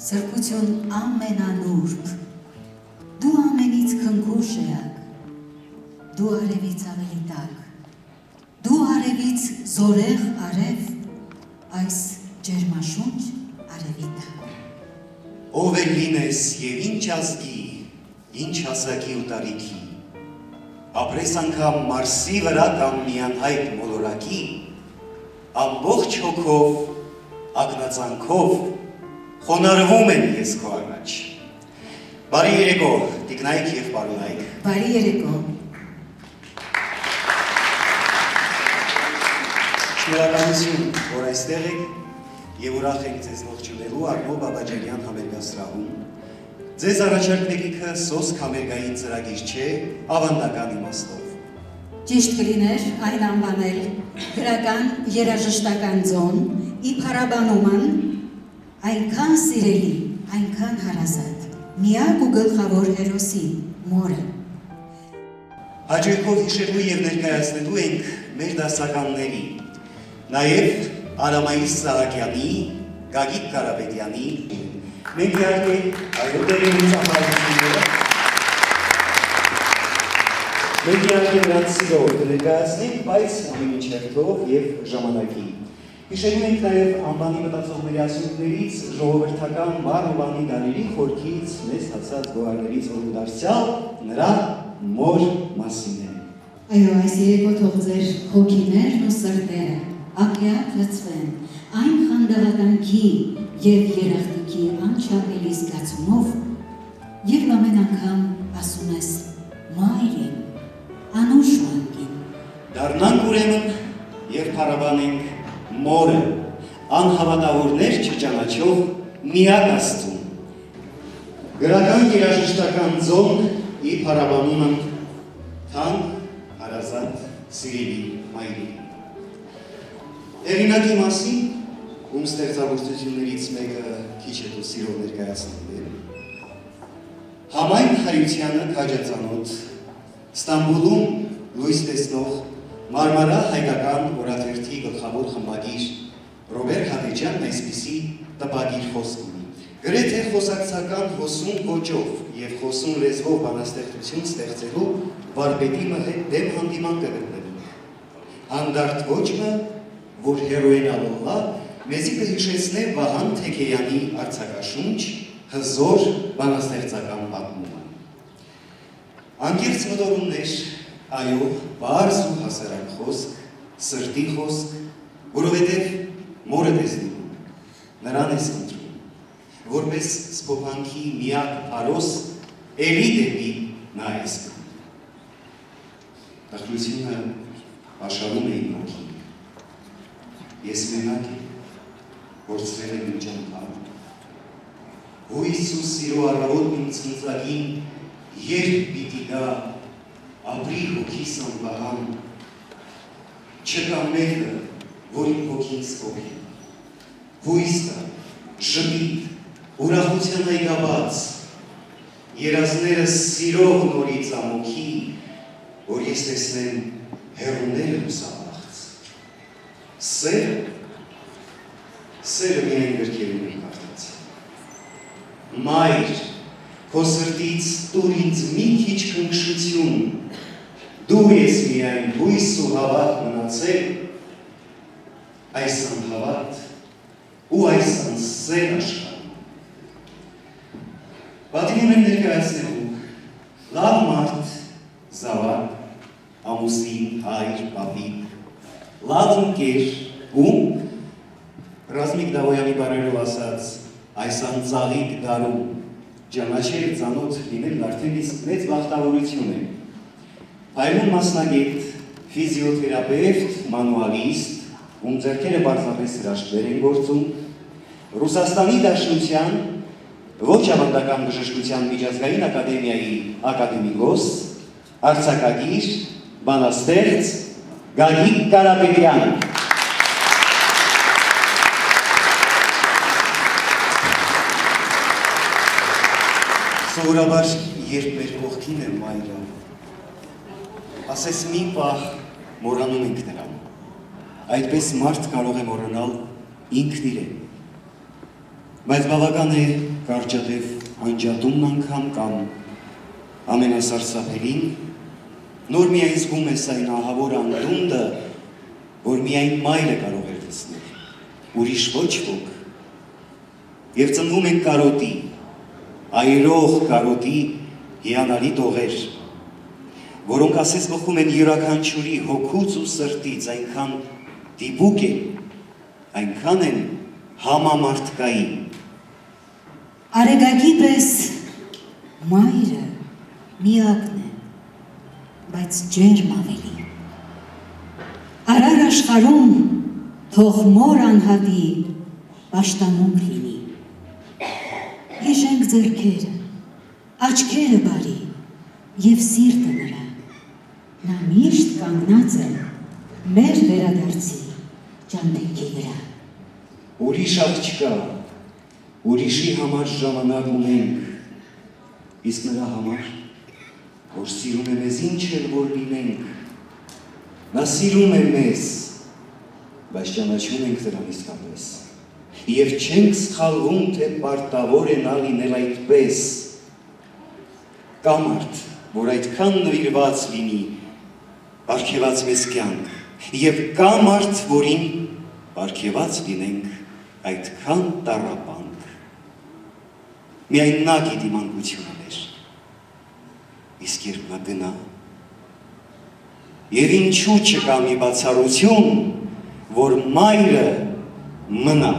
Սրբություն ամենանուրբ, դու ամենից քնքուշ էակ, դու արևից ավելի տաք, դու արևից զորեղ արև, այս ջերմաշունչ արևի տակ։ Ով էլ լինես և ինչ ազգի, ինչ հասակի ու տարիքի, ապրես անգամ Մարսի վրա կամ միանհայտ մոլորակի, ամբողջ հոգով, ակնածանքով խոնարհվում եմ ես քո առաջ։ Բարի երեկո, տիկնայք և պարոնայք։ Բարի երեկո։ Շնորհակալություն, որ այստեղ եք և ուրախ ենք ձեզ ողջունելու Արնո Բաբաջանյան համերգասրահում։ Ձեզ առաջարկնելիքը սոսկ համերգային ծրագիր չէ, ավանդական իմաստով։ Ճիշտ կլիներ այն անվանել գրական երաժշտական ձոն, իբարաբանուման, այնքան սիրելի, այնքան հարազատ, միակ ու գլխավոր հերոսի մորը։ Հաճույքով հիշելու և ներկայացնելու ենք մեր դասականների, նաև Արամայիս Սահակյանի, Գագիկ Կարապետյանի, մենք իհարկե այոտերին ծափարությունները, մենք իհարկե նրանց սիրով կներկայացնենք, բայց ամենի չերթով և ժամանակի։ Հիշելու ենք նաև անվանի մտածողների ասույթներից, ժողովրդական Մարհովանի դարերի խորքից, մեզ հացած գոհարներից օրուդարձյալ նրա մոր մասին է։ Այո, այս երեկո թող ձեր հոգիներն ու սրտերը ակյատ լցվեն այն խանդավատանքի և երախտիկի անչափելի զգացումով և ամեն անգամ ասում ես մայրին, անուշ մանկին։ Դառնանք ուրեմն և փառաբանենք մորը, անհավատավորներ չճանաչող միակ Աստծուն։ Գրական երաժշտական ձոն ի փառաբանումը թանկ, հարազատ, սիրելի մայրի։ Հեղինակի մասին, ում ստեղծագործություններից մեկը քիչ հետո սիրով ներկայացնել, Համայն Հարությանը քաջածանոթ, Ստամբուլում լույս տեսնող Մարմարա հայկական օրաթերթի գլխավոր խմբագիր Ռոբեր Հատեջյանն այսպիսի տպագիր խոսք ունի. գրեթե խոսակցական հոսուն ոճով և խոսուն լեզվով բանաստեղծություն ստեղծելու վարպետի հետ դեմ հանդիման կգտնվի։ Հանդարտ ոճը, որ հերոյնալովա, մեզի կհիշեցնե Վահան Թեքեյանի արձակաշունչ հզոր բանաստեղծական պատմումը։ Անկեղծ մտորումներ, այո, պարզ ու հասարակ խոսք, սրտի խոսք, որովհետև մորդ ես դնում, նրան ես ընտրում, որպես սփոփանքի միակ փարոս, էլի դեպի նա ես գնում։ Տխրությունը աշխարհում է իմ հոգին։ Ես մենակ եմ, կորցրել եմ իմ ճամփան։ Հույս ու սիրո առավոտն իմ ցնծագին երբ պիտի գա ապրի հոգիս անվահան, չկա մեկը, որ իմ հոգին սփոփի։ Հույս կա, ժպիտ, ուրախության այգաբաց, երազները սիրող նորից ամոքի, որ ես տեսնեմ հեռուները լուսաբախց։ Սերը միայն գրքերում եմ կարդաց։ Մայր, քո սրտից տուր ինձ մի քիչ քնքշություն, դու ես միայն հույս ու հավատ մնացել, այս անհավատ ու այս անսեր աշխարհում։ Պատիվում եմ ներկայացնելու լավ մարդ, զավակ, ամուսին, հայր, պապիկ, լավ ընկեր, ում Ռազմիկ Դավոյանի բառերով ասած, այս անծաղիկ դարում ճանաչել ծանոթ լինել արդեն իսկ մեծ բախտավորություն է։ Այլում մասնագետ, ֆիզիոթերապևտ, մանուալիստ, ում ձեռքերը պարզապես հրաշքներ են գործում, Ռուսաստանի Դաշնության ոչ ավանդական բժշկության միջազգային ակադեմիայի ակադեմիկոս, արձակագիր, բանաստեղծ Գագիկ Կարապետյան։ Սովորաբար, երբ մեր կողքին է մայրը, ասես մի պահ մոռանում ենք նրան, այդպես մարդ կարող է մոռանալ ինքն իրեն։ Բայց բավական է կարճատև անջատումն անգամ կամ ամենասարսափելին, նոր միայն զգում ես այն ահավոր անդունդը, որ միայն մայրը կարող էր լցնել, ուրիշ ոչ ոք, և ծնվում են կարոտի, այրող կարոտի հիանալի տողեր, որոնք ասես բխում են յուրաքանչյուրի հոգուց ու սրտից, այնքան դիպուկ են, այնքան են համամարտկային։ Արեգակի պես մայրը միակն է, բայց ջերմ ավելի։ Արար աշխարհում թող մոր անհատի պաշտամունք լինի։ Հիշենք ձեռքերը, աչքերը բարի և սիրտը նրա։ Նա միշտ կանգնած է մեր վերադարձի ճամփեքի վրա։ Ուրիշ աղջկա, ուրիշի համար ժամանակ ունենք, իսկ նրա համար, որ սիրում է մեզ ինչ էլ որ լինենք, նա սիրում է մեզ, բայց ճանաչում ենք նրան իսկապես, և չենք սխալվում, թե պարտավոր է նա լինել այդպես, կա մարդ, որ այդքան նվիրված լինի, պարգևած մեզ կյանք, և կա մարդ, որին պարգևած լինենք այդքան տառապանք, միայն նա գիտի մանկությունը մեր, իսկ երբ նա գնա, և ինչու չկա մի բացառություն, որ մայրը մնա։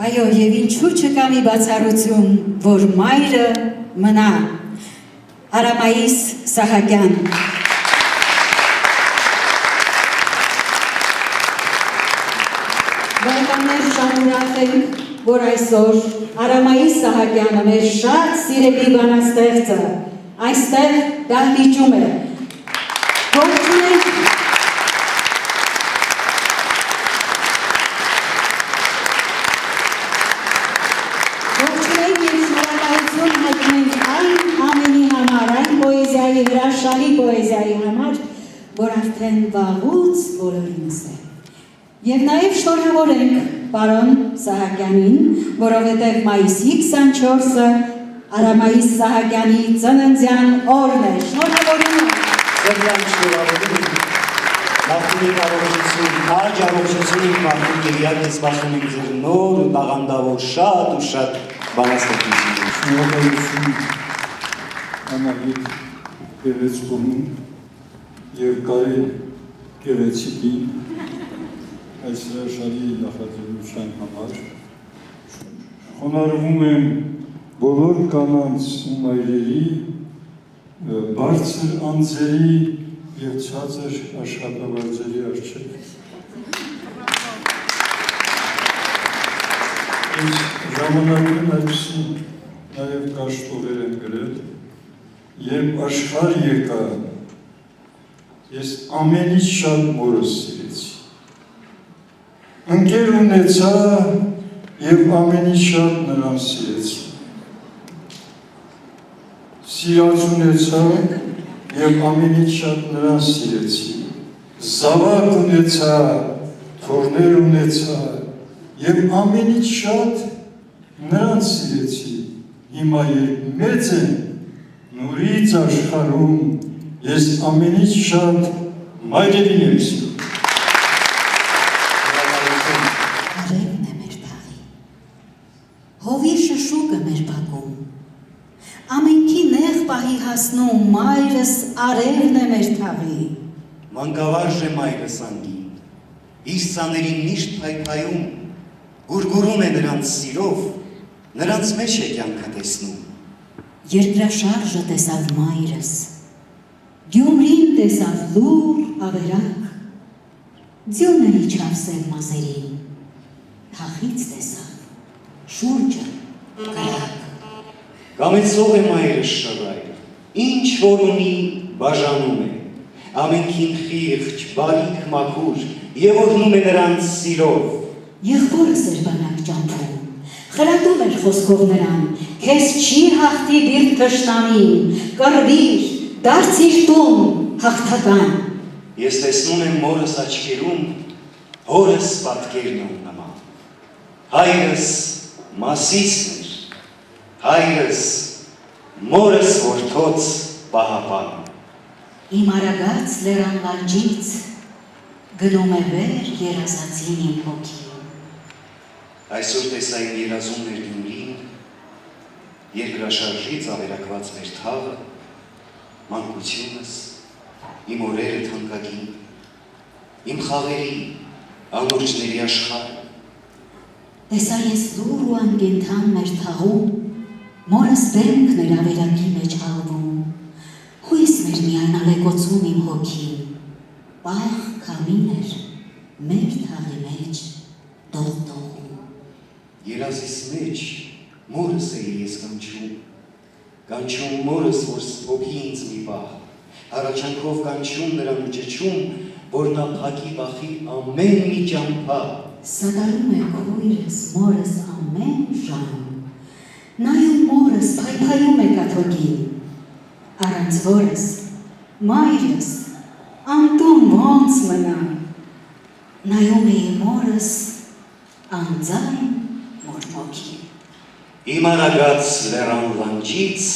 Այո, և ինչու չկա մի բացառություն, որ մայրը մնա։ Արամայիս Սահակյան։ Բարեկամներ, շատ ուրախ ենք, որ այսօր Արամայիս Սահակյանը, մեր շատ սիրելի բանաստեղծը, այստեղ դահլիճում է։ Ողջունենք և շնորհակալություն հայտնենք այն ամենի համար, այն պոեզիայի, հրաշալի պոեզիայի համար, որ արդեն վաղուց բոլորինս է։ Եվ նաև շնորհավորենք պարոն Սահակյանին, որովհետև մայիսի 24-ը Արամայիս Սահակյանի ծննդյան օրն է։ Շնորհավորում ենք։ Ձեզ շնորհավորում ենք, մաղթում առողջություն, քաջ առողջություն ենք մաղթում և իհարկե սպասում ենք ձեր նոր ու տաղանդավոր շատ ու շատ բանաստեղծություններ։ Շնորհակալություն Անահիտ Գեղեցկուհուն և Կարեն Գեղեցիկին այս հրաշալի նախաձեռնության համար։ Խոնարհվում եմ բոլոր կանանց ու մայրերի, բարձր անձերի և ցածր աշխատավարձերի առջև։ Այս ժամանակին այդպիսի նաև կաշտողեր են գրել, երբ աշխարհ եկա, ես ամենից շատ մորս սիրեցի։ Ընկեր ունեցա և ամենից շատ նրան սիրեցի։ Սիրած ունեցա և ամենից շատ նրան սիրեցի։ Զավակ ունեցա, թոռներ ունեցա և ամենից շատ նրան սիրեցի։ Հիմա երբ մեծ եմ, նորից աշխարհում ես ամենից շատ մայրերին եմ սիրում։ Արևն է մեր թաղի, հովի շշուկը մեր բակում, ամենքի նեղ պահի հասնում, մայրս արևն է մեր թաղի։ Մանկավարժ է մայրս անգին, իր սաներին միշտ փայփայում, գուրգուրում է նրանց սիրով, նրանց մեջ է կյանքը տեսնում։ Երկրաշարժը տեսավ մայրս, Գյումրին տեսավ լուռ ավերակ, ձյունը իջավ սև մազերին, թախից տեսավ շուրջը կրակ։ Կամեցող է մայրս շռայլ, ինչ որ ունի բաժանում է, ամենքին խիղճ, բարիք մաքուր և օրհնում է նրանց սիրով։ Եղբորս էր բանակ ճամփում, խրատում էր խոսքով նրան, քեզ չի հաղթի բիրտ թշնամին, կռվիր, դարձիր տուն հաղթական։ Ես տեսնում եմ մորս աչքերում հորս պատկերն նման, հայրս Մասիսն էր, հայրս, մորս որդոց պահապան։ Իմ արագած լերան լանջից գնում է վեր երազածին իմ հոգին։ Այսօր տեսա իմ երազում մեր Գյումրին, երկրաշարժից ավերակված մեր թաղը, մանկությունս, իմ օրերը թանկագին, իմ խաղերի, անորջների աշխարհը։ Տեսա ես դուր ու անգենթան մեր թաղում, մորս բեմքն էր ավերակի մեջ հալվում, հույսն էր միայն ալեկոցում իմ հոգին, պաղ կամին էր մեր թաղի մեջ դողդողում։ Երազիս մեջ մորս էի ես կանչում մորս, որ սպոգի ինձ մի պահ, առաջանքով կանչում նրան ու ճչում, որ նա փակի բախի ամեն մի ճամփա։ Սատարում է քույրս, մորս ամեն ժամ, նայում մորս, փայփայում է կաթոկին, առանց որս, մայրս, անտուն ոնց մնա, նայում է մորս, անձայն մորմոքին։ Իմ արագած լերան լանջից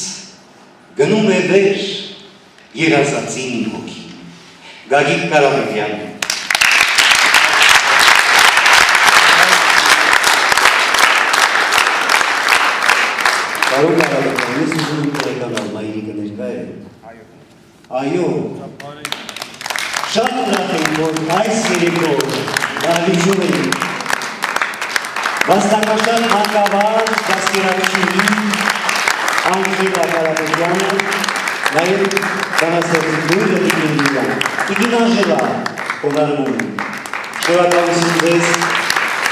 գնում է վեր երազածին իմ հոգին։ Գագիկ Կարապետյան։ Կարող Կարապետյան, ես ուզում եմ տեղեկանալ մայրիկը ներկա է։ Այո։ Շատ ուրախ եմ, որ այս երեկո դահլիճում եմ վաստակաշատ հարկավար դաստիարակությունին Անգելա Կարապետյանը, նաև բանասերություն Տիկին Տիկին Անժելա Օնարմուն, շնորհակալություն ձեզ,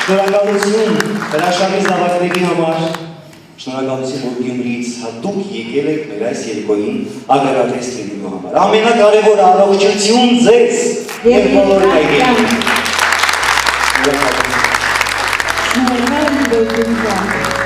շնորհակալություն հրաշալի զավակների համար, շնորհակալություն, որ Գյումրիից հատուկ եկել եք մեր այս երեկոյին ագարատես լինելու համար։ Ամենակարևորը առողջություն ձեզ և բոլորի այգին։ Շնորհակալ եմ,